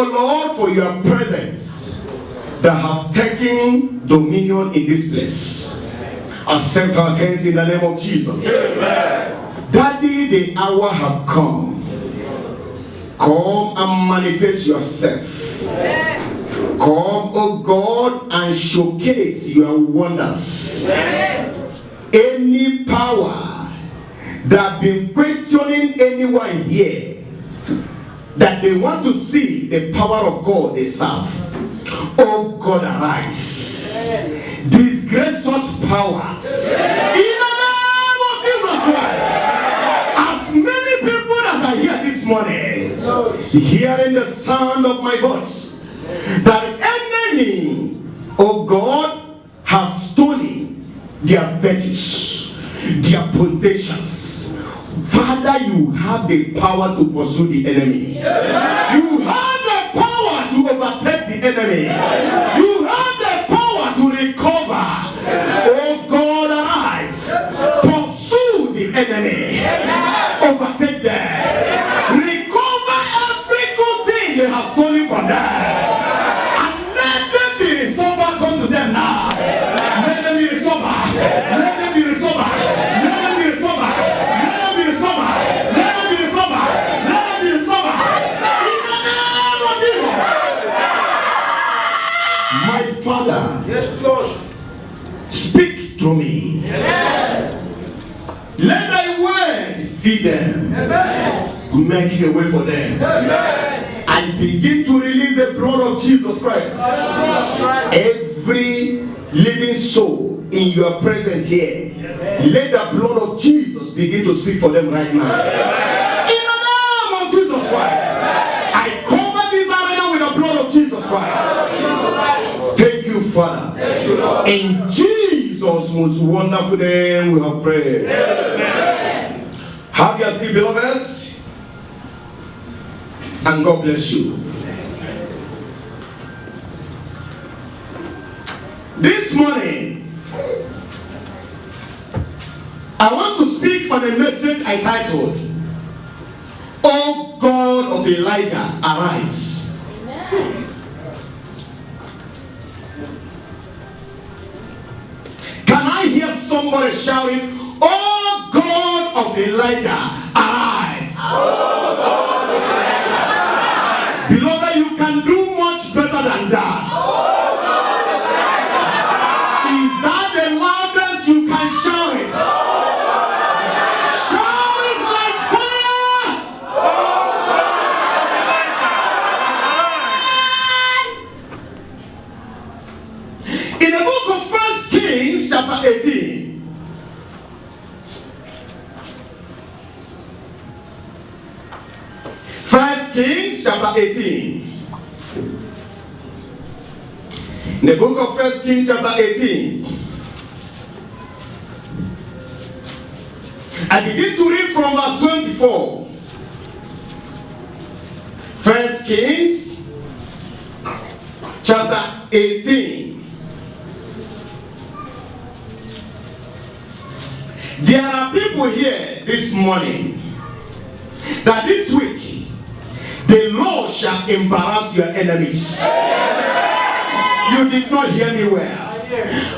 O Lord, for your presence that have taken dominion in this place. Accept our thanks in the name of Jesus. Amen. Daddy, the hour have come. Come and manifest yourself. Amen. Come, O God, and showcase your wonders. Amen. Any power that been questioning anyone here, that they want to see the power of God they serve, oh God, arise. Amen. Disgrace such powers. Amen. In the name of Jesus Christ. As many people that are here this morning, hearing the sound of my voice, that enemy, oh God, have stolen their virtues, their potentials. Father, you have the power to pursue the enemy. You have the power to overtake the enemy. You have the power to recover. Oh God, arise. Pursue the enemy. Overtake them. Recover every good thing they have stolen from them. And let them be restored back unto them now. Let them be restored back. Let them be restored back. Let them be restored back. Let them be restored back. Let them be restored back. Let them be restored back. In the name of Jesus. My Father. Yes, Lord. Speak to me. Yes. Let thy word feed them. Amen. Make a way for them. Amen. And begin to release the blood of Jesus Christ. Every living soul in your presence here, let the blood of Jesus begin to speak for them right now. In the name of Jesus Christ, I cover this arena with the blood of Jesus Christ. Thank you, Father. In Jesus' most wonderful name we have prayed. Amen. Have your seat, beloveds, and God bless you. This morning, I want to speak on a message I titled, O God of Elijah, arise. Amen. Can I hear somebody shouting, O God of Elijah, arise? O God of Elijah, arise. Beloved, you can do much better than that. O God of Elijah, arise. Is that the loudest you can shout it? O God of Elijah, shout it like fire! O God of Elijah, arise. In the book of 1 Kings chapter 18, First Kings chapter 18. In the book of 1 Kings chapter 18, I begin to read from verse 24. 1 Kings chapter 18. There are people here this morning that this week the Lord shall embarrass your enemies. You did not hear me well.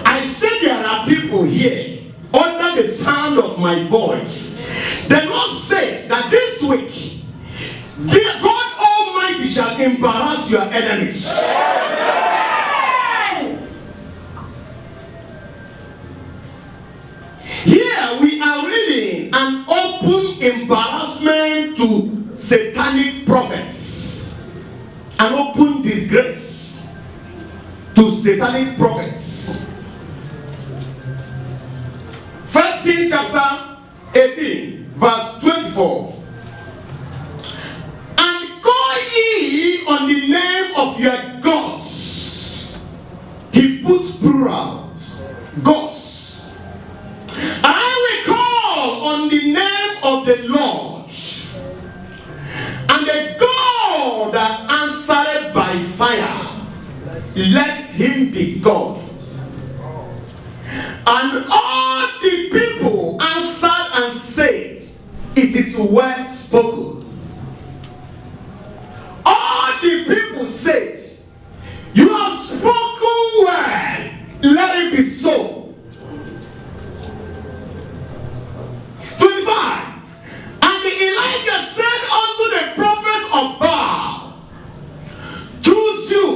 I said there are people here under the sound of my voice. The Lord said that this week God Almighty shall embarrass your enemies. Here we are reading an open embarrassment to satanic prophets. An open disgrace to satanic prophets. 1 Kings chapter 18, verse 24. And call ye on the name of your gods. He put plural, gods. I will call on the name of the Lord, and the God that answered by fire, let him be God. And all the people answered and said, it is well spoken. All the people let it be so. 25. And Elijah said unto the prophet of Baal, choose you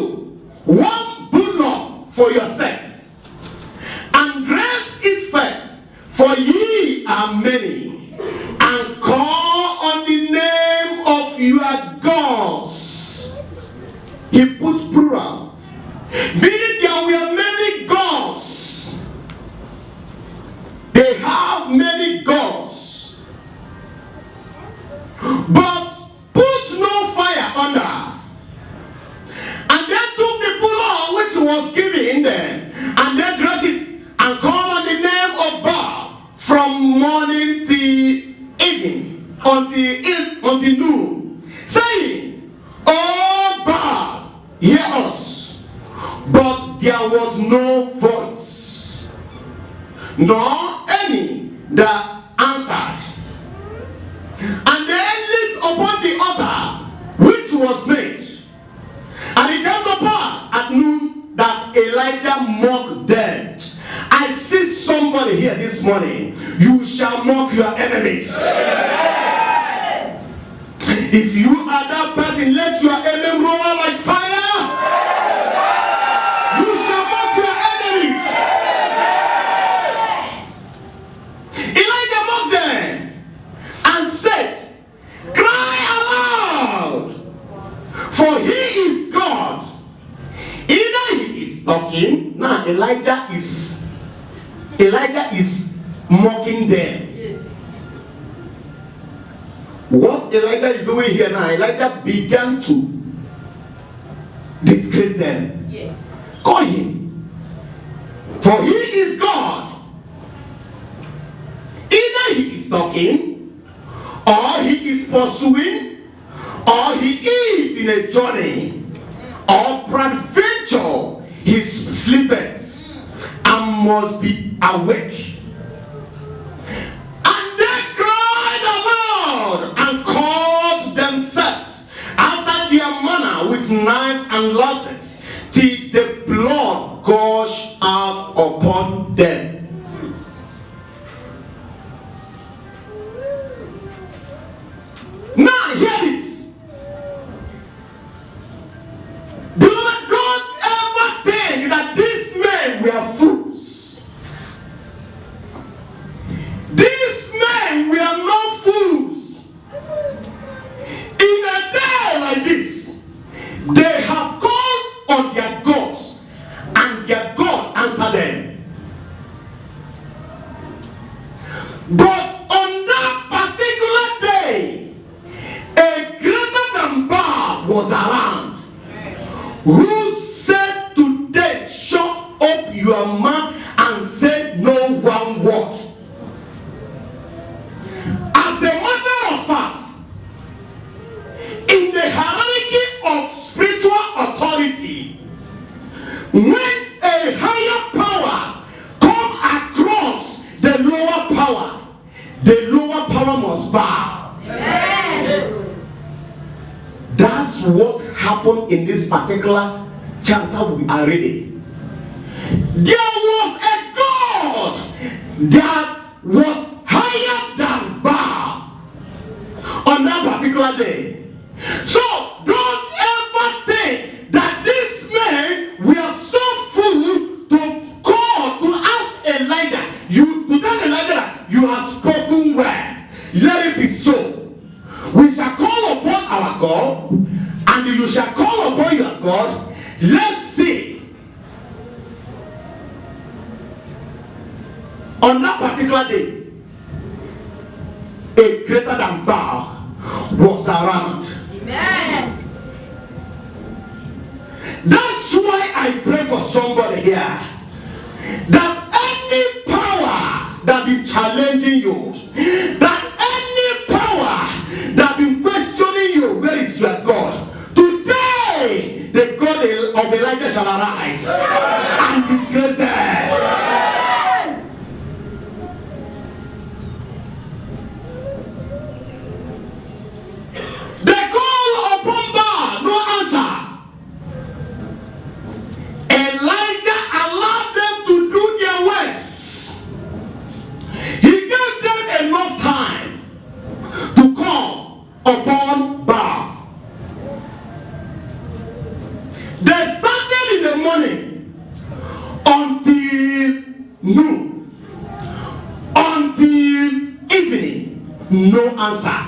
one bullock for yourself, and dress it first, for ye are many, and call on the name of your gods. He put plural, meaning there were many gods. They have many gods, but put no fire under. And they took the bullock which was given them, and they dressed it, and called on the name of Baal from morning till evening, until noon, saying, O Baal, hear us. But there was no voice, nor any that answered. And they leaped upon the altar which was made. And it came to pass at noon that Elijah mocked them. I see somebody here this morning. You shall mock your enemies. If you are that person, let your enemy roar like fire. You shall mock your enemies. Elijah mocked them and said, cry aloud, for he is God. Either he is talking. Now Elijah is mocking them. Yes. What Elijah is doing here now, Elijah began to disgrace them. Yes. Call him, for he is God. Either he is talking, or he is pursuing, or he is in a journey, or peradventure he sleepeth and must be awake. And they cried aloud and called themselves after their manner with knives and lancets, till the blood gushed out upon them. Now hear this. Beloved, don't ever think that these men were fools. These men were not fools. In a day like this, they have called on their gods, and their God answered them. But on that particular day, a greater than Baal was around, who said to them, shut up your mouth and say no one word. As a matter of fact, in the hierarchy of spiritual authority, when a higher power comes across the lower power must bow. Amen. That's what happened in this particular chapter we are reading. There was a God that was higher than Baal on that particular day. So don't ever think that these men were so fool to call to ask Elijah, to tell Elijah that you have spoken well. Let it be so. We shall call upon our God, and you shall call upon your God. Let's see. On that particular day, a greater than Baal was around. Amen. That's why I pray for somebody here, that any power that be challenging you, that any power that be questioning you, where is your God? Today, the God of Elijah shall arise and disgrace them. They call upon Baal, no answer. Elijah allowed them noon until evening, no answer.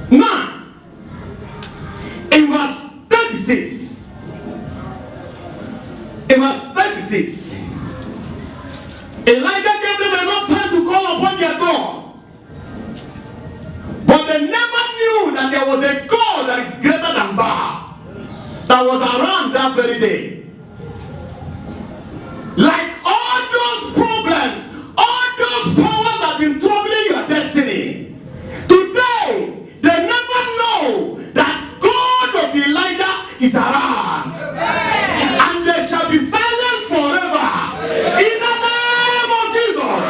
Now, in verse 36, Elijah gave them enough time to call upon their God. But they never knew that there was a God that is greater than Baal that was around that very day. Like all those problems, all those powers that have been troubling your destiny, today they never know that God of Elijah is around. And they shall be silenced forever. In the name of Jesus.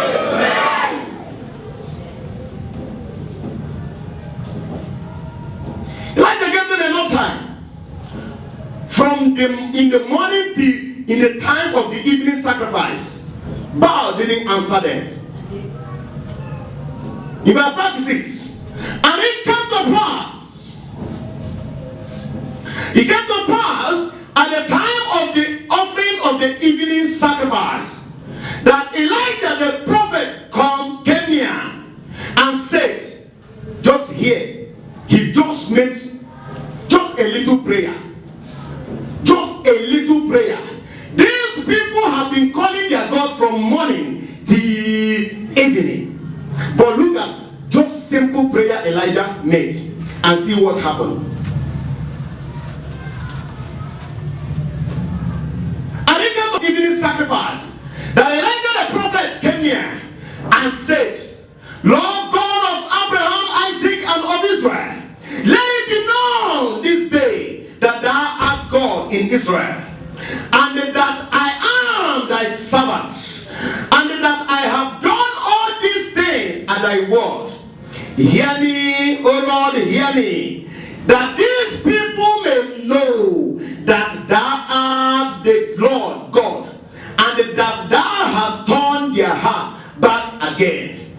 Elijah gave them enough time. In the morning till in the time of the evening sacrifice, Baal didn't answer them. In verse 36, and it came to pass at the time of the offering of the evening sacrifice that Elijah the prophet came near and said, just here, he just made just a little prayer. Just a little prayer. These people have been calling their gods from morning till evening. But look at just simple prayer Elijah made and see what happened. And it came to evening sacrifice that Elijah the prophet came near and said, Lord God of Abraham, Isaac, and of Israel, let it be known this day that thou art God in Israel, and that I am thy servant, and that I have done all these things at thy word. Hear me, O Lord, hear me, that these people may know that thou art the Lord God, and that thou hast turned their heart back again.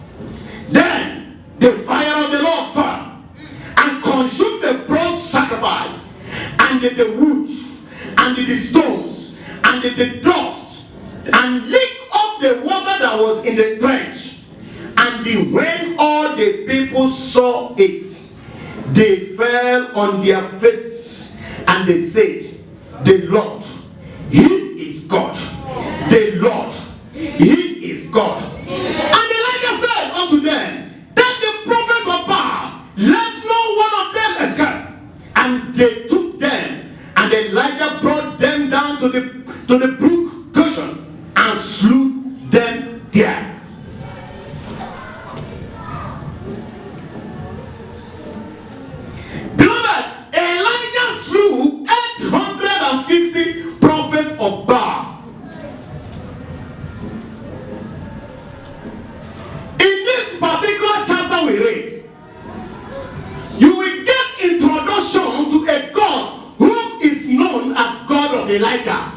Then the fire of the Lord fell and consumed the burnt sacrifice, and the wood, and the stones, and the dust, and licked up the water that was in the trench. And when all the people saw it, they fell on their faces, and they said, the Lord, he is God. The Lord, he is God. And Elijah said unto them, take the prophets of Baal, let no one of them escape. And they took them, and Elijah brought them down to the brook Kishon and slew them there. Beloved, Elijah slew 850 prophets of Baal. In this particular chapter we read, you will get introduction to a God who is known as God of Elijah.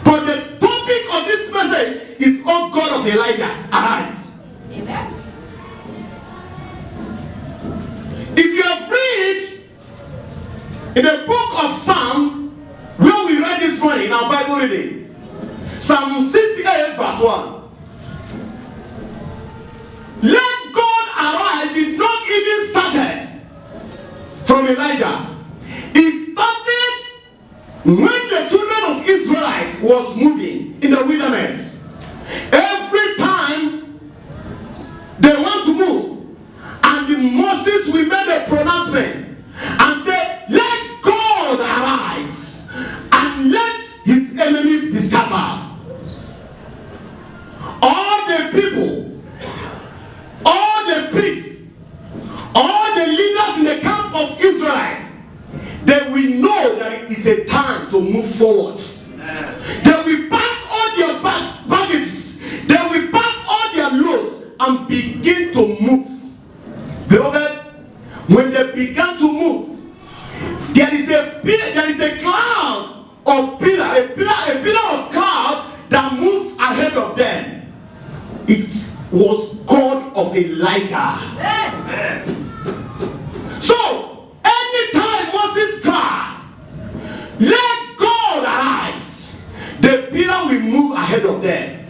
But the topic of this message is, O God of Elijah, arise. Amen. If you have read in the book of Psalm, where we read this morning in our Bible reading, Psalm 68 verse 1. Let God arise did not even started from Elijah. It started when the children of Israelites was moving in the wilderness. Every time they want to move, and Moses will make a pronouncement and say, let God arise and let his enemies be scattered. All the people, all the priests, all the leaders in the camp of Israelites, they will know that it is a time to move forward. They will pack all their baggages, they will pack all their loads and begin to move. Beloved, when they began to move, there is a cloud of pillar, a pillar of cloud that moved ahead of them. It was God of Elijah. So, anytime ahead of them.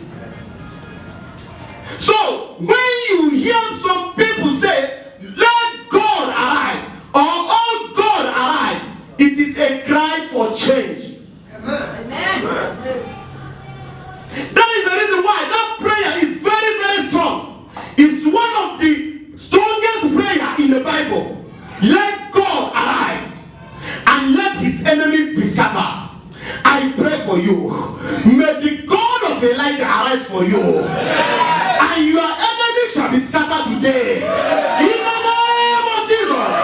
So when you hear some people say, let God arise, or oh God arise, it is a cry for change. Amen. That is the reason why that prayer is very, very strong. It's one of the strongest prayer in the Bible. Let God arise and let his enemies be scattered. I pray for you. May the God of Elijah arise for you. And your enemies shall be scattered today. In the name of Jesus.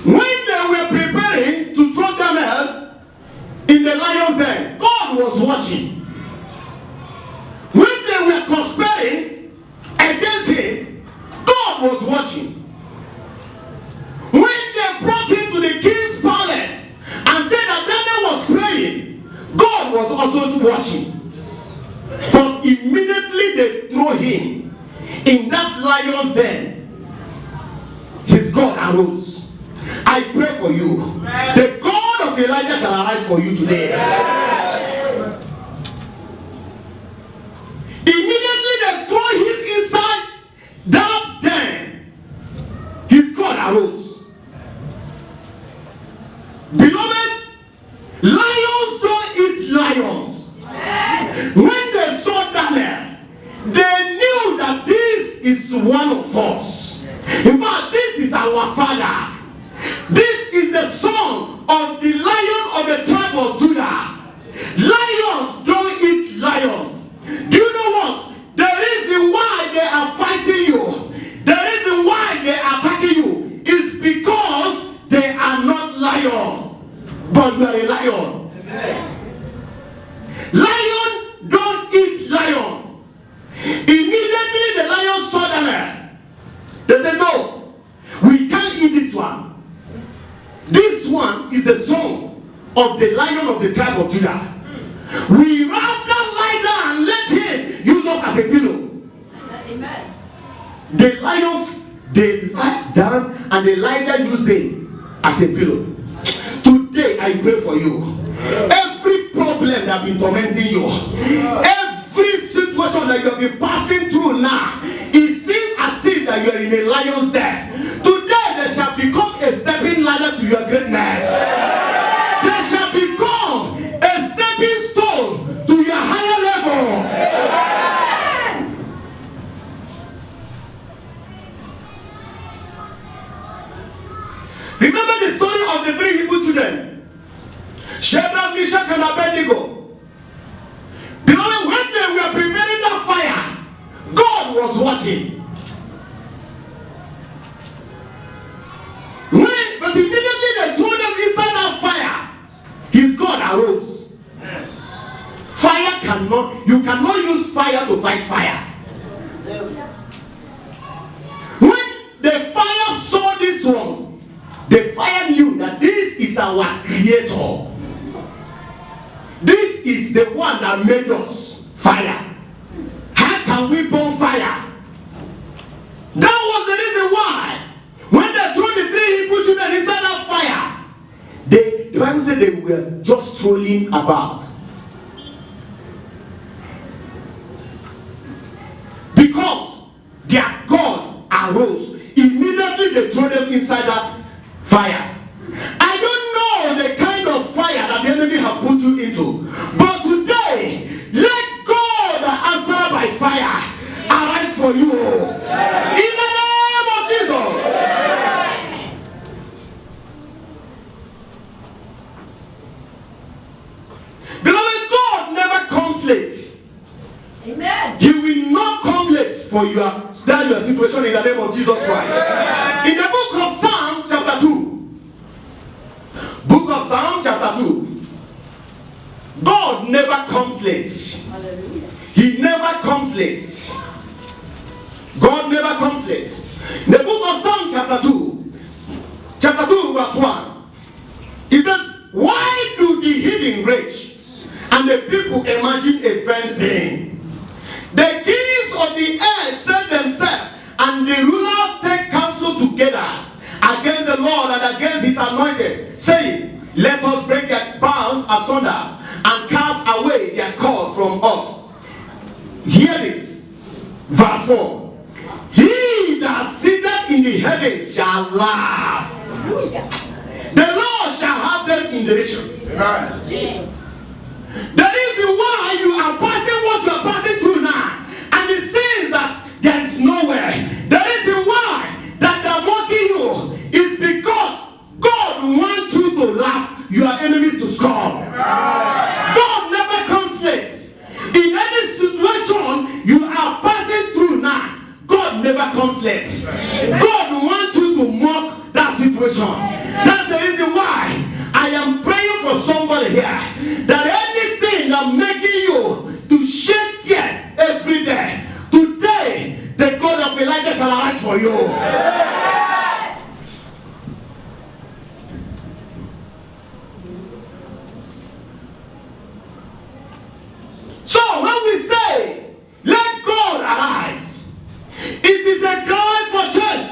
When they were preparing to throw Daniel in the lion's den, God was watching. When they were conspiring against him, God was watching. When they brought him to the king's palace and said that Daniel was praying, God was also watching. But immediately they threw him in that lion's den, his God arose. I pray for you. The God of Elijah shall arise for you today. Immediately they threw him inside that den. His God arose. Beloved, lions don't eat lions. When they saw Daniel, they knew that this is one of us. In fact, this is our father. This is the son of the lion of the tribe of Judah. Lions don't eat lions. Do you know what? The reason why they are fighting you, the reason why they are attacking you is because they are not lions. But you are a lion. Lion don't eat lion. Immediately the lion saw Daniel. They said, no, we can't eat this one. This one is the son of the lion of the tribe of Judah. We rather lie down and let him use us as a pillow. Amen. The lions, they lied down and Elijah used them as a pillow. Today I pray for you. Every problem that has been tormenting you, every situation that you have been passing through now, it seems as if that you are in a lion's den. Today there shall become a stepping ladder to your greatness. There shall become a stepping stone to your higher level. Remember the story of the three Hebrew children, Shadrach, Meshach, and Abednego. Beloved, when they were preparing that fire, God was watching. But immediately they threw them inside that fire, his God arose. Fire you cannot use fire to fight fire. When the fire saw these ones, the fire knew that this is our creator. This is the one that made us fire. How can we burn fire? That was the reason why when they threw the three Hebrew children inside that fire, the Bible said they were just strolling about. Because their God arose. Immediately they threw them inside that fire. I don't know the kind of fire that the enemy have put you into. But today, let God answer by fire arise for you. In the name of Jesus. Beloved, God never comes late. Amen. He will not come late for your situation in the name of Jesus Christ. In the book of Psalm chapter 2. Book of Psalm chapter 2. God never comes late. Hallelujah. He never comes late. God never comes late. In the book of Psalm chapter 2. Chapter 2 verse 1. It says, why do the heathen rage and the people imagine a vain thing? The kings of the earth set themselves, and the rulers take counsel Lord and against his anointed, saying, let us break their bounds asunder and cast away their cord from us. Hear this. Verse 4. He that sitteth in the heavens shall laugh. The Lord shall have them in derision. Amen. The reason why you are passing what you are passing through now, and it seems that there is nowhere. The reason why that they are mocking you is because God wants you to laugh, your enemies to scorn. God never comes late. In any situation you are passing through now, God never comes late. God wants you to mock that situation. That's the reason why I am praying for somebody here, that anything that making you to shed tears every day, today the God of Elijah shall arise for you. So when we say, let God arise, it is a cry for change.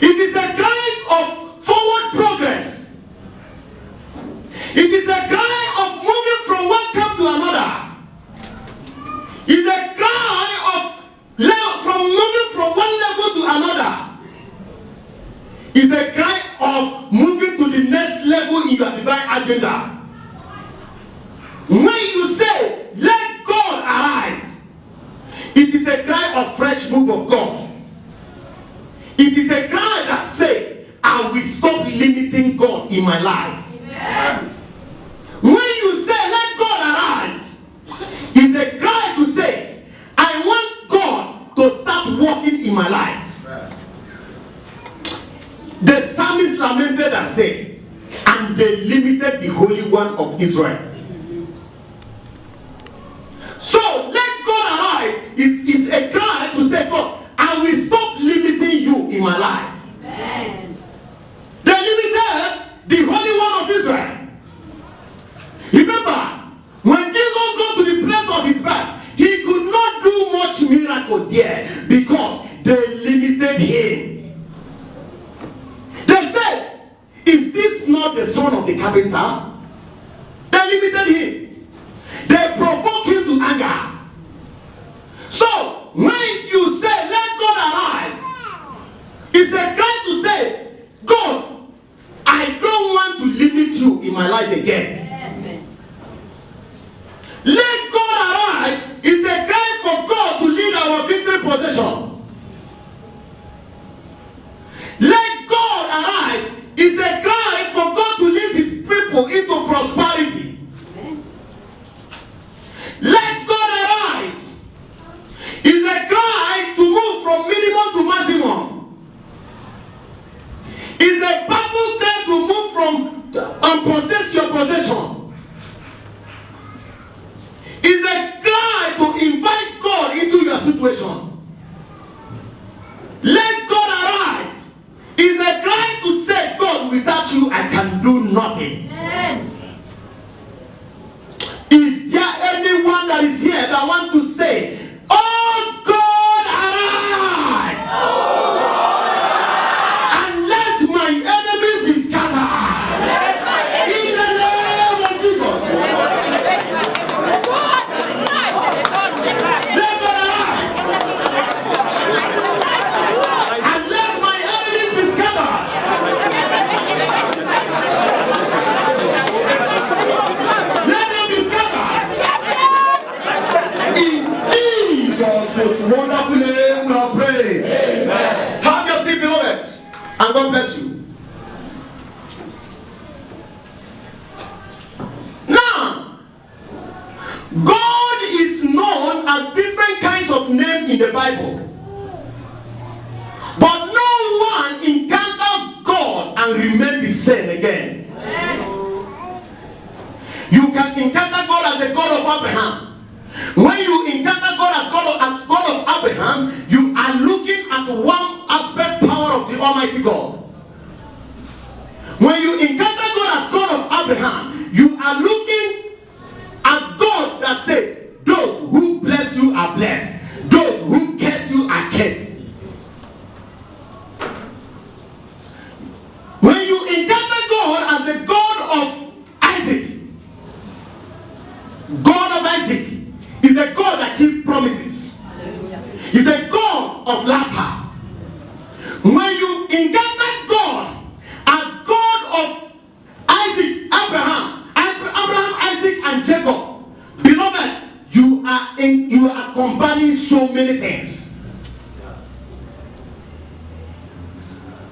It is a cry of forward progress. It is a cry of moving from one camp to another. It's a cry of from moving from one level to another. It's a cry of moving to the next level in your divine agenda. When you say, let God arise, it is a cry of fresh move of God. It is a cry that says, I will stop limiting God in my life. Amen. When you say, let God arise, it's a cry to say, I want God to start working in my life. Amen. The psalmist lamented and said, and they limited the Holy One of Israel. So, let God arise is a cry to say, God, I will stop limiting you in my life. Amen. They limited the Holy One of Israel. Remember, when Jesus got to the place of his birth, he could not do much miracle there because they limited him. They said, is this not the son of the carpenter? They limited him. They provoked him to anger. So, when you say, let God arise, it's a cry to say, God, I don't want to limit you in my life again. Amen. Let God arise is a cry for God to lead our victory possession. Let God arise is a cry for God to lead his people into prosperity. Amen. Let God arise is a cry to move from minimum to maximum. Is a Bible cry to move from and possess your possession. Is a cry to invite God into your situation. Let God arise is a cry to say, God, without you I can do nothing. Amen. Is there anyone that is here that want to say, oh God, arise, and let my enemies be scattered in the name of Jesus? Let God arise and let my enemies be scattered. Let them be scattered. In Jesus' most wonderful name we are praying. Amen. Have your seat, beloved, and God bless you. Now, God is known as different kinds of names in the Bible. But no one encounters God and remain the same again. You can encounter God as the God of Abraham. When you encounter God as God of Abraham, you are looking at one aspect power of the Almighty God. When you encounter God as God of Abraham, you are looking at God that said, those who bless you are blessed, those who curse you are cursed. God of Isaac is a God that keeps promises. He's a God of laughter. When you encounter God as God of Isaac, Abraham, Isaac, and Jacob, beloved, you are combining so many things.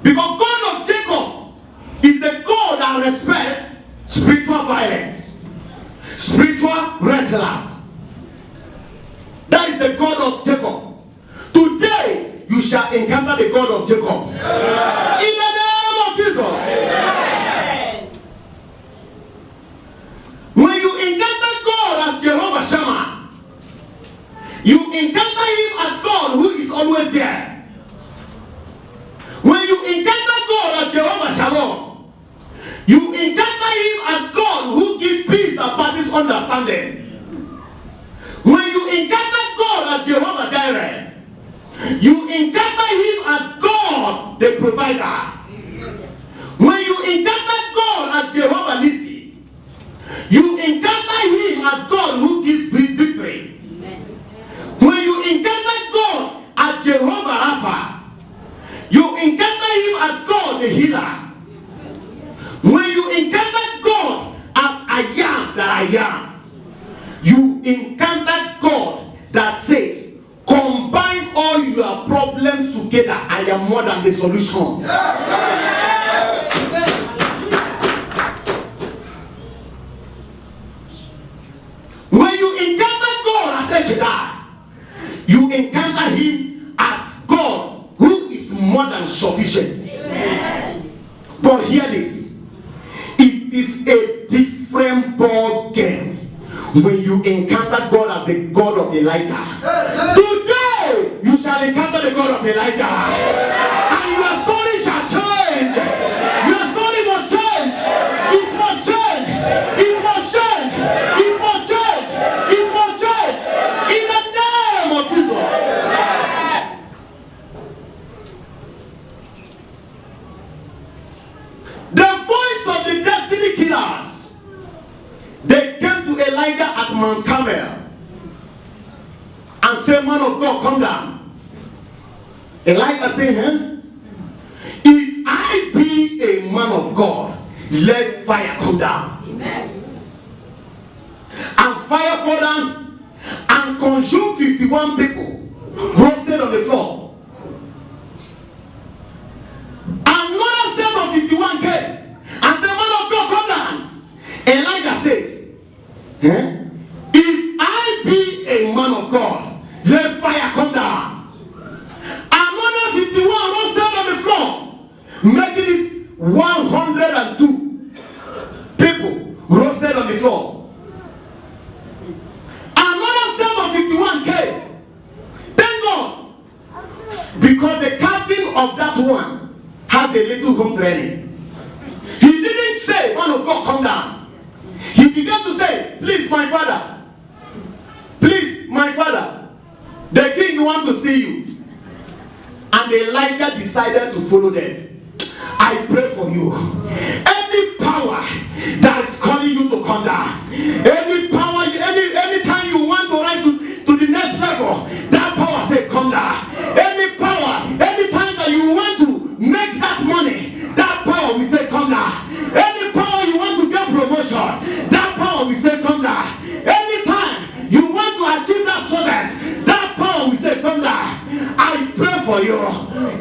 Because God of Jacob is the God that respects spiritual violence, spiritual wrestlers. That is the God of Jacob. Today, you shall encounter the God of Jacob. In the name of Jesus. When you encounter God as Jehovah Shammah, you encounter him as God who is always there. When you encounter God as Jehovah Shalom, you encounter him as God who gives peace that passes understanding. When you encounter God as Jehovah Jireh, you encounter him as God the provider. When you encounter God as Jehovah Nissi, you encounter him as God who gives victory. When you encounter God as Jehovah Rapha, you encounter him as God the healer. When you encounter God as I am that I am, you encounter God that says, combine all your problems together, I am more than the solution. When you encounter God as El Shaddai, you encounter him as God who is more than sufficient. Amen. But hear this, it is a different ball game when you encounter God as the God of Elijah. Today, you shall encounter the God of Elijah. And your story shall change. Your story must change. It must change. It must change. It must change. It must change. In the name of Jesus. The voice of the destiny killers, they came to Elijah at Mount Carmel and said, man of God, come down. Elijah said, if I be a man of God, let fire come down. Amen. And fire fall down and consume 51 people roasted on the floor. Another set of 51 came and said, man of God, come down. Elijah said, if I be a man of God, let fire come down. Another 51 roasted on the floor, making it 102 people roasted on the floor. Another set of 51 came. Thank God, because the captain of that one has a little home training. He didn't say, man of God, come down. He began to say, please, my father. Please, my father. The king wants to see you. And Elijah decided to follow them. I pray for you. Any power that is calling you to come down, any power, anytime you want to rise to the next level, that power say come down. Any power, anytime that you want to make that money, that power will say come down. Any power you want to get promotion, that power will say come down. Anytime you want to achieve that success, that power will say come down. I pray for you.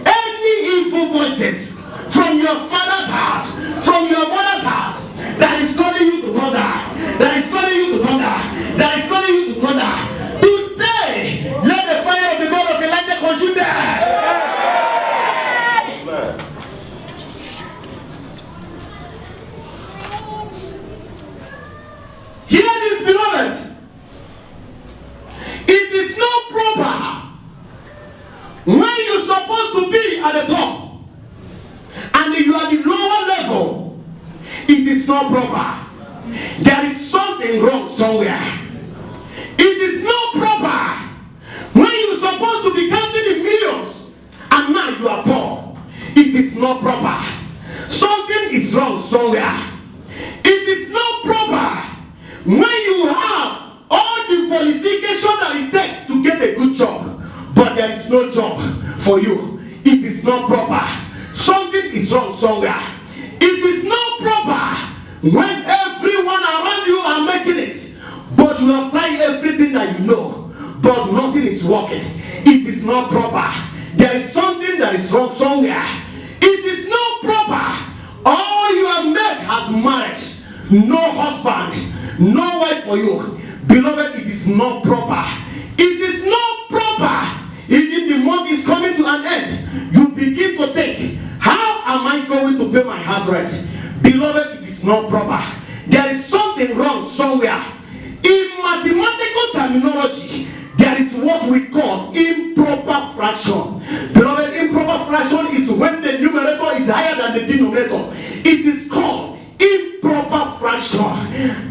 Any evil voices from your father's house, from your mother's house, that is calling you to come down, that is calling you to come down, that is calling you to come down, today, let the fire of the God of Elijah consume them. Hear this, beloved. It is not proper when you're supposed to be at the top and you are the lower level. It is not proper. There is something wrong somewhere. It is not proper when you're supposed to be counting in millions and now you are poor. It is not proper. Something is wrong somewhere. It is not proper when you have get a good job, but there is no job for you. It is not proper. Something is wrong somewhere. It is not proper when everyone around you are making it, but you have tried everything that you know, but nothing is working. It is not proper. There is something that is wrong somewhere. It is not proper. All you have met has married, no husband, no wife for you. Beloved, it is not proper. It is not proper. Even the month is coming to an end, you begin to think, how am I going to pay my house rent? Beloved, it is not proper. There is something wrong somewhere. In mathematical terminology, there is what we call improper fraction. Beloved, improper fraction is when the numerator is higher than the denominator. It is called improper fraction.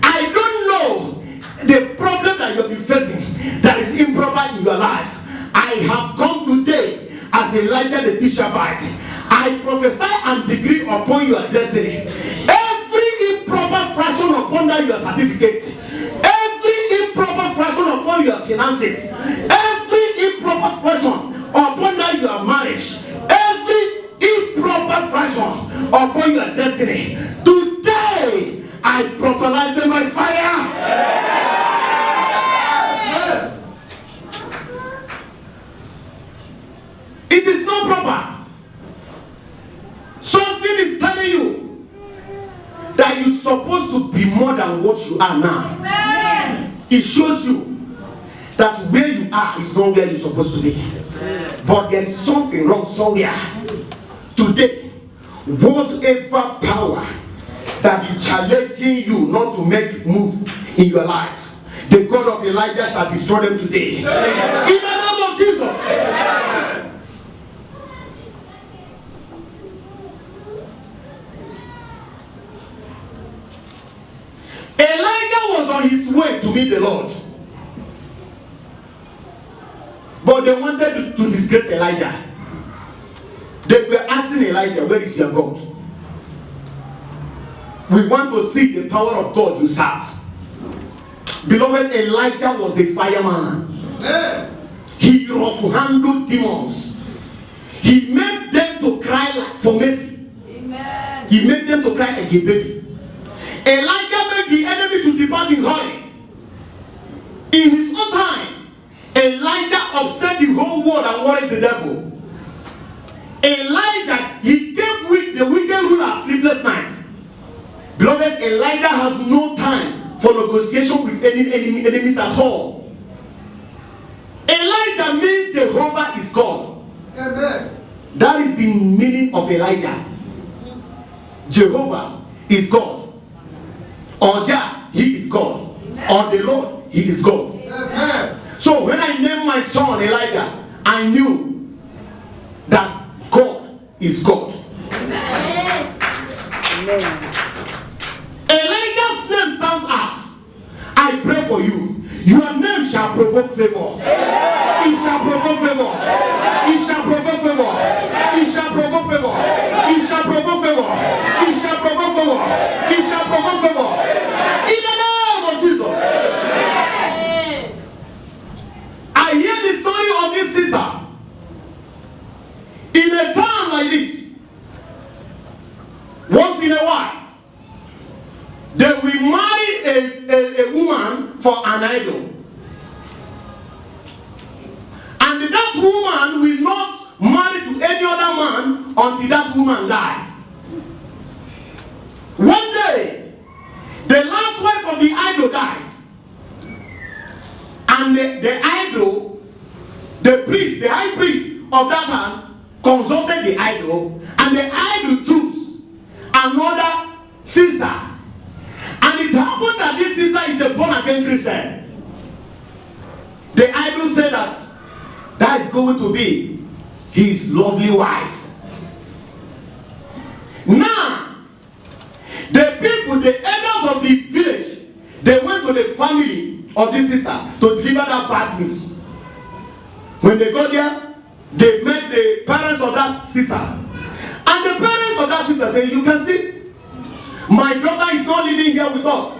I don't know the problem that you'll be facing that is improper in your life. I have come today as Elijah the Tishbite. I prophesy and decree upon your destiny. Every improper fraction upon that your certificate, every improper fraction upon your finances, every improper fraction upon that your marriage, every improper fraction upon your destiny, today I propelize them by fire. It is not proper. Something is telling you that you're supposed to be more than what you are now. Amen. It shows you that where you are is not where you're supposed to be. But there is something wrong somewhere. Today, whatever power that is challenging you not to make move in your life, the God of Elijah shall destroy them today. Amen. In the name of Jesus. Amen. Elijah was on his way to meet the Lord. But they wanted to disgrace Elijah. They were asking Elijah, where is your God? We want to see the power of God you serve. Beloved, Elijah was a fireman. He rough-handled demons. He made them to cry for mercy. Amen. He made them to cry like a baby. Elijah made the enemy to depart in hurry. In his own time, Elijah upset the whole world and worries the devil. Elijah, he gave the wicked ruler sleepless night. Beloved, Elijah has no time for negotiation with any enemies at all. Elijah means Jehovah is God. Amen. That is the meaning of Elijah. Jehovah is God. Or Jah, he is God. Amen. Or the Lord, he is God. Amen. So when I named my son Elijah, I knew that God is God. Amen. Amen. Elijah's name stands out. I pray for you. Your name shall provoke favor. Amen. It shall provoke favor. Amen. It shall provoke favor. Amen. It shall provoke favor. Amen. It shall provoke favor. Amen. It shall provoke favor. Amen. It shall provoke favor. Amen. In the name of Jesus. Amen. I hear the story of this sister. In a town like this, once in a while, they will marry a woman for an idol. And that woman will not marry to any other man until that woman died. One day, the last wife of the idol died. And the idol, the high priest of that town, consulted the idol, and the idol chose another sister. And it happened that this sister is a born-again Christian. The idol said that is going to be his lovely wife. Now, the people, the elders of the village, they went to the family of this sister to deliver that bad news. When they got there, they met the parents of that sister. And the parents of that sister said, you can see, my daughter is not living here with us.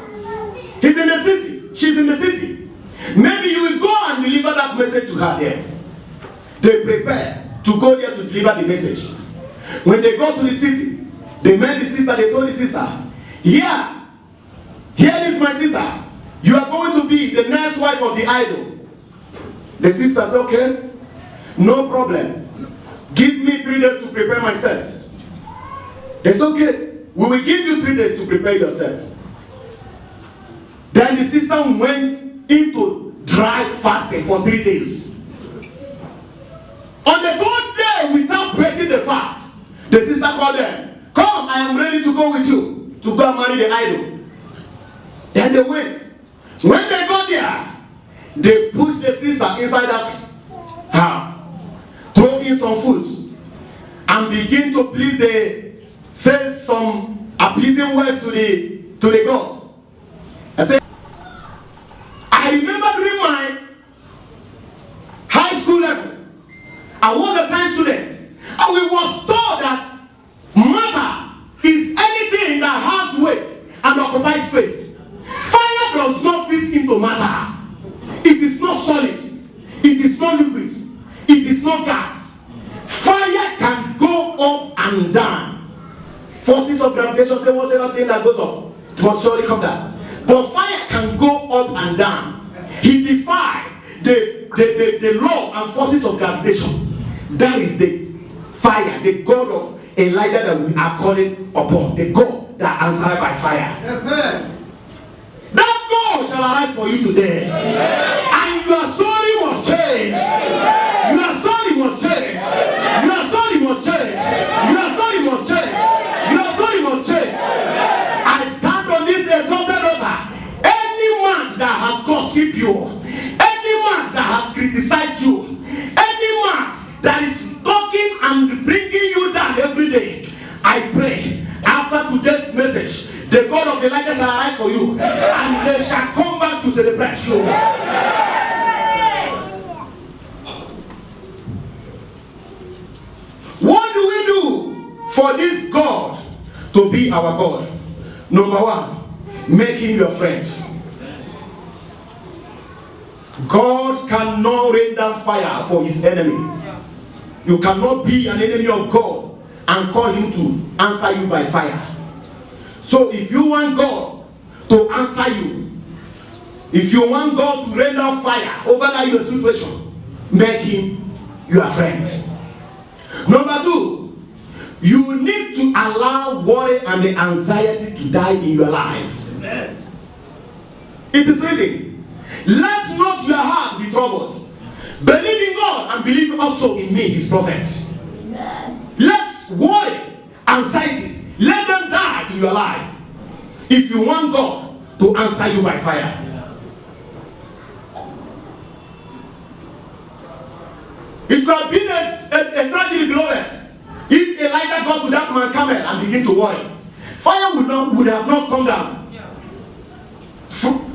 He's in the city. She's in the city. Maybe you will go and deliver that message to to her there. They prepared to go there to deliver the message. When they got to the city, they met the sister. They told the sister, here is my sister. You are going to be the next wife of the idol. The sister said, okay, no problem. Give me 3 days to prepare myself. It's okay. We will give you 3 days to prepare yourself. Then the sister went into dry fasting for 3 days. On the 3rd day, without breaking the fast, the sister called them. Come, I am ready to go with you to go and marry the idol. Then they went. When they got there, they pushed the sister inside that house, throw in some food, and begin to say some appeasing words to the gods. I remember during my high school level, I was a science student, and we was told that matter is anything that has weight and occupies space. Fire does not fit into matter. It is not solid. It is not liquid. It is not gas. Fire can go up and down. Forces of gravitation say whatever thing that goes up, it must surely come down. But fire can go up and down. He defied the law and forces of gravitation. That is the fire, the God of Elijah that we are calling upon. The God that answered by fire. Amen. That God shall arise for you today. Amen. And your story must change. Amen. Your story must change. Amen. Your story must change. Amen. Your story must change. Amen. Your story must change. Amen. I stand on this exalted altar. Any man that has gossiped you, any man that has criticized you, any man that is talking and bringing you down every day, I pray after today's message, the God of Elijah shall arise for you, and they shall come back to celebrate you. What do we do for this God to be our God? Number one, make him your friend. God cannot rain down fire for his enemy. You cannot be an enemy of God and call him to answer you by fire. So if you want God to answer you, if you want God to rain down fire over that your situation, make him your friend. Number two, you need to allow worry and the anxiety to die in your life. Amen. It is written, let not your heart be troubled. Believe in God and believe also in me, his prophet. Amen. Let worry, anxieties, let them die in your life if you want God to answer you by fire. It could have been a tragedy, beloved, if Elijah got to that man camel and began to worry. Fire would have not come down.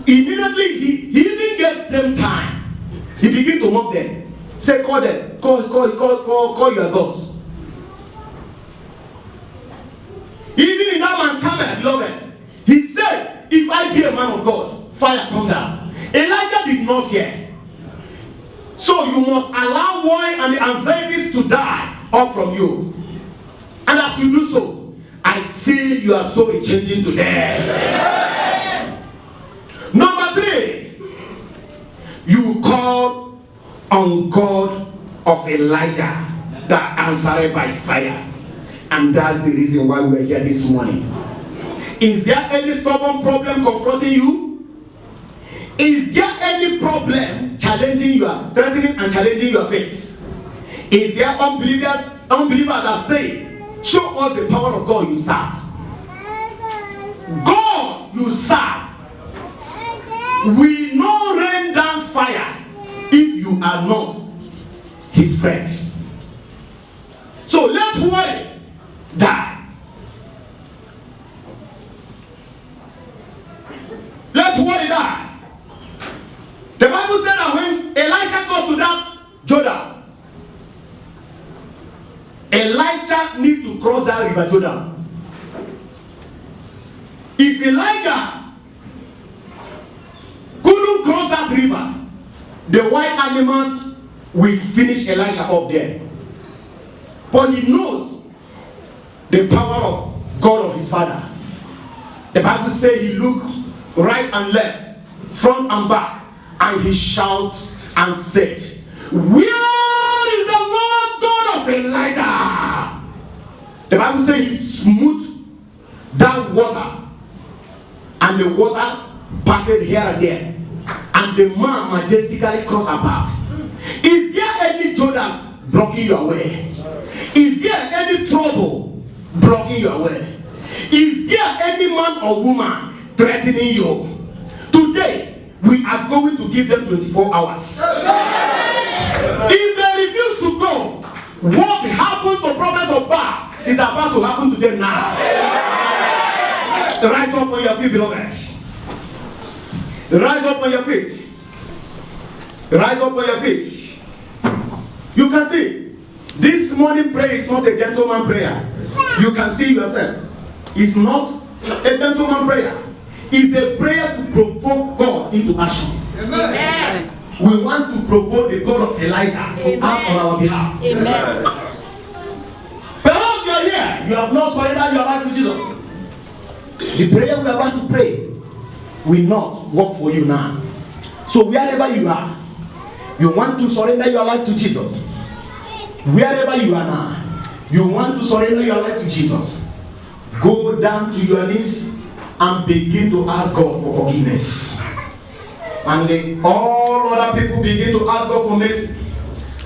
Immediately, he even gave them time. He began to mock them. Say, call them. Call your gods. Even in that man camel, beloved, he said, if I be a man of God, fire come down. Elijah did not fear. So you must allow worry and the anxieties to die off from you. And as you do so, I see your story changing today. Yeah. Number 3, you call on God of Elijah that answered by fire. And that's the reason why we're here this morning. Is there any stubborn problem confronting you? Is there any problem challenging your, threatening and challenging your faith? Is there unbelievers that say, show us the power of God you serve? God you serve will not rain down fire if you are not his friend. So let worry die. Let worry die. The Bible said that when Elisha got to that Jordan, Elijah need to cross that river Jordan. If Elijah couldn't cross that river, the wild animals will finish Elisha up there. But he knows the power of God of his father. The Bible says he looked right and left, front and back, and he shouted and said, "Where is the Lord God of Elijah?" The Bible says he smoothed that water, and the water parted here and there, and the man majestically crossed apart. Is there any Jordan blocking your way? Is there any trouble blocking your way? Is there any man or woman threatening you? Today, we are going to give them 24 hours. If they refuse to go, what happened to prophets of Baal is about to happen to them now. Rise up on your feet, beloved. Rise up on your feet. Rise up on your feet. You can see, this morning prayer is not a gentleman prayer. You can see yourself. It's not a gentleman prayer. It's a prayer to provoke God into action. Amen. We want to provoke the God of Elijah to act on our behalf. Amen. Perhaps you are here, you have not surrendered your life to Jesus. The prayer we are about to pray will not work for you now. So wherever you are, you want to surrender your life to Jesus. Wherever you are now, you want to surrender your life to Jesus. Go down to your knees and begin to ask God for forgiveness. And all other people begin to ask God for mercy.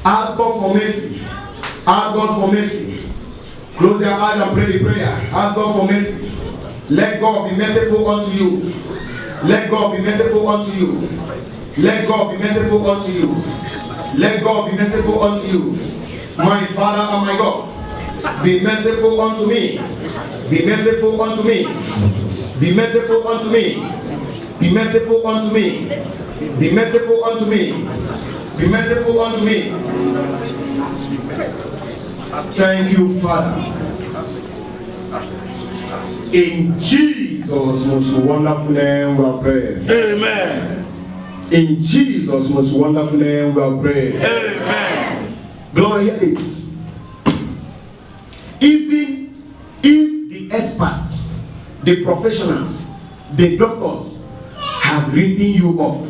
Ask God for mercy. Ask God for mercy. Close your eyes and pray the prayer. Ask God for mercy. Let God be merciful unto you. Let God be merciful unto you. Let God be merciful unto you. Let God be merciful unto you. My Father and my God, be merciful unto me. Be merciful unto me. Be merciful unto me. Be merciful unto me. Be merciful unto me. Be merciful unto me. Thank you, Father. In Jesus' most wonderful name we are praying. Amen. In Jesus' most wonderful name we are praying. Amen. Glory, hear this. Even if the experts, the professionals, the doctors have written you off,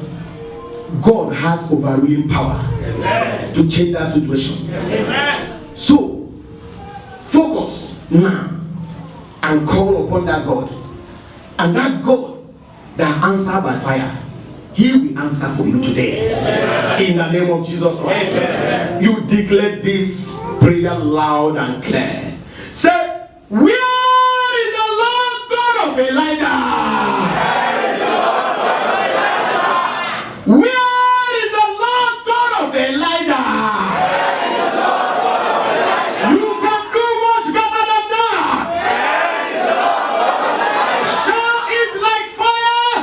God has overruling power to change that situation. So, focus now and call upon that God. And that God that answers by fire, He will answer for you today. In the name of Jesus Christ. You declare this prayer loud and clear. Say, where is the Lord God of Elijah? Where is the Lord God of Elijah? You can do much better than that. Shout it like fire.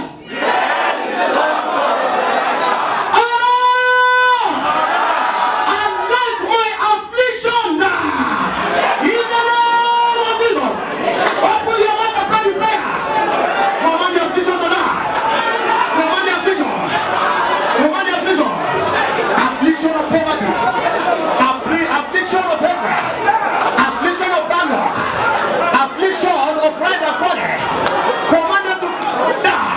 And let my affliction die. In the name of Jesus. Open your mouth and pray the prayer. Command the affliction to die. Command the affliction. Command the affliction. Affliction of poverty. Affliction of hatred. Affliction of bad luck. Affliction of rise and fall. Command them to die.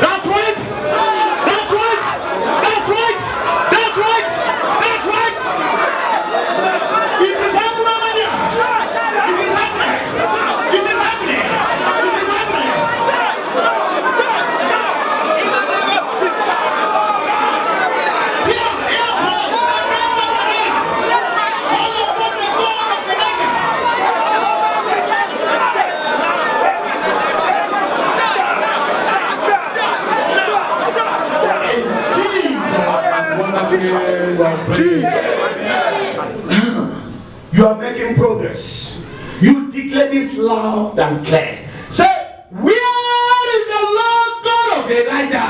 That's right. That's right. That's right. That's right. That's right. It is happening over there. It is happening. It is happening. It is happening. Here, here, Paul. Call upon the God of Elijah. You are making progress. You declare this loud and clear. Say, where is the Lord God of Elijah?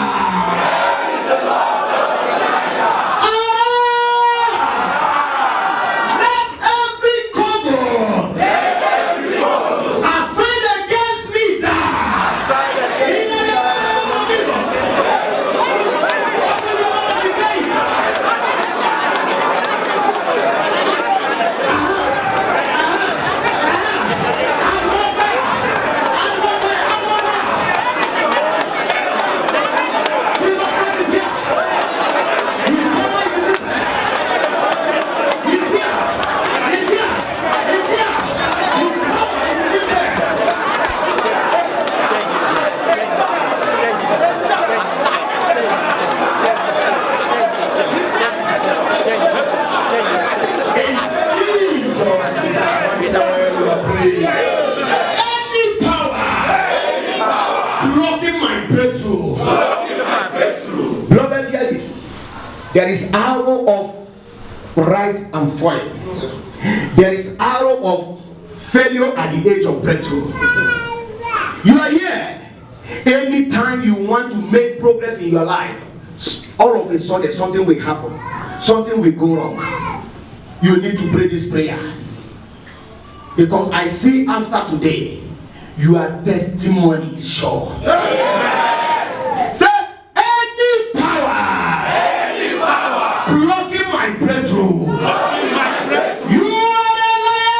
Let every covenant assigned against me die. In the name of Jesus. There is arrow of rise and fall. There is arrow of failure at the age of breakthrough. You are here. Anytime you want to make progress in your life, all of a sudden something will happen. Something will go wrong. You need to pray this prayer. Because I see after today, your testimony is sure. Say, any power blocking my breakthrough. You are a liar.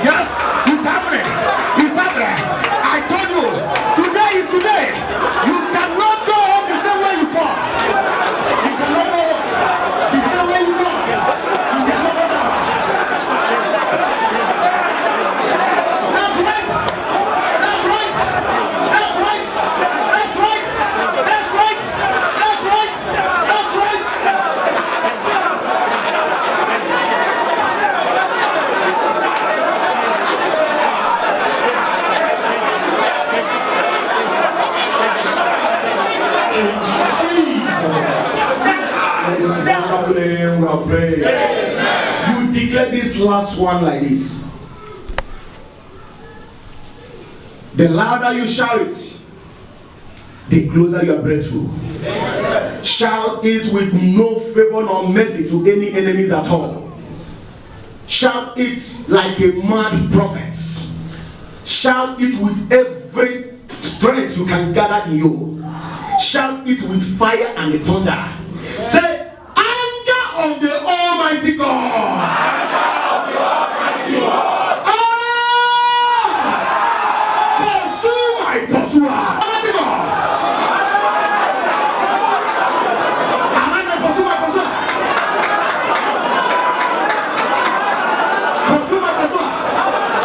Yes, it's happening. It's happening. I told you, today is today. You cannot go home the same way you come. You cannot go home the same way you come. You cannot go home. That's right. That's right. That's right. That's right. That's right. That's right. That's right. You declare this last one like this. The louder you shout it, the closer your breakthrough. Shout it with no favor nor mercy to any enemies at all. Shout it like a mad prophet. Shout it with every strength you can gather in you. Shout it with fire and the thunder. Say, anger of the Almighty God. Pursue my pursuer. Almighty God. Am I going to pursue my pursuers? Pursue my pursuers.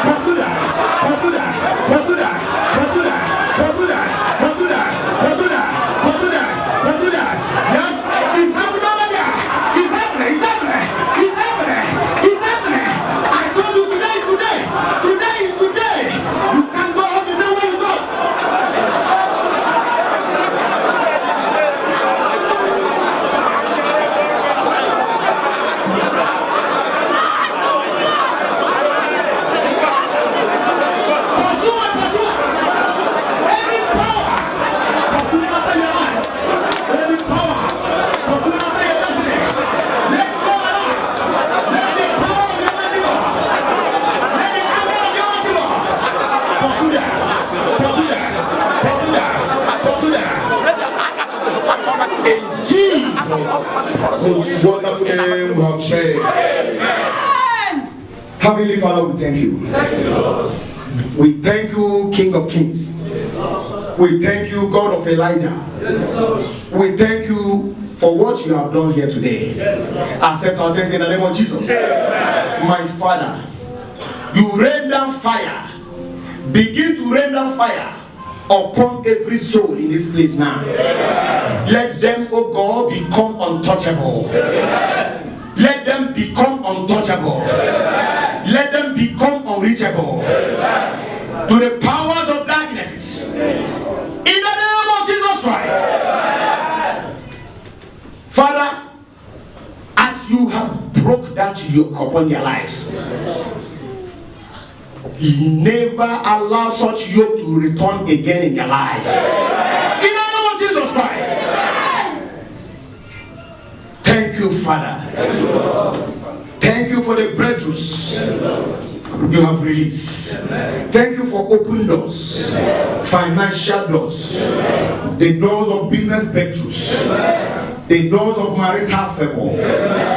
Pursue that. Pursue that. Pursue that. Pursue that. Pursue that. Pursue that. Pursue that. Pursue that. Pursue that. Yes, it's happening over there. It's happening. It's happening. It's happening. It's happening. I told you today is today. Today is today. You can go home the same way you go. Pursue my pursuer. Any power pursuing after your life. Any power pursuing after your destiny. Let go alive. Let the power of your mighty God. Let the anger of your mighty God. Pursue that. Pursue that. Pursue that. Pursue that. In Jesus' wonderful name we have prayed. Heavenly Father, we thank you. We thank you, King of Kings. We thank you, God of Elijah. We thank you for what you have done here today. Accept our thanks in the name of Jesus. My Father, you rain down fire. Begin to rain down fire upon every soul in this place now. Let them, oh God, become untouchable. Let them become untouchable. Let them become unreachable to the powers of darkness. In the name of Jesus Christ. Father, as you have broke that yoke upon their lives, never allow such yoke to return again in their lives. In the name of Jesus Christ. Thank you, Father. Thank you for the breakthroughs you have released. Thank you for open doors, financial doors, the doors of business breakthroughs, the doors of marital favor.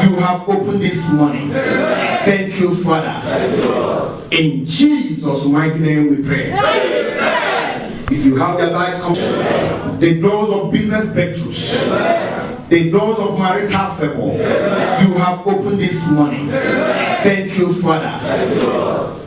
You have opened this morning. Thank you, Father. In Jesus' mighty name we pray. If you have your eyes come, the doors of business breakthroughs, the doors of marital favor, you have opened this morning. Thank you, Father.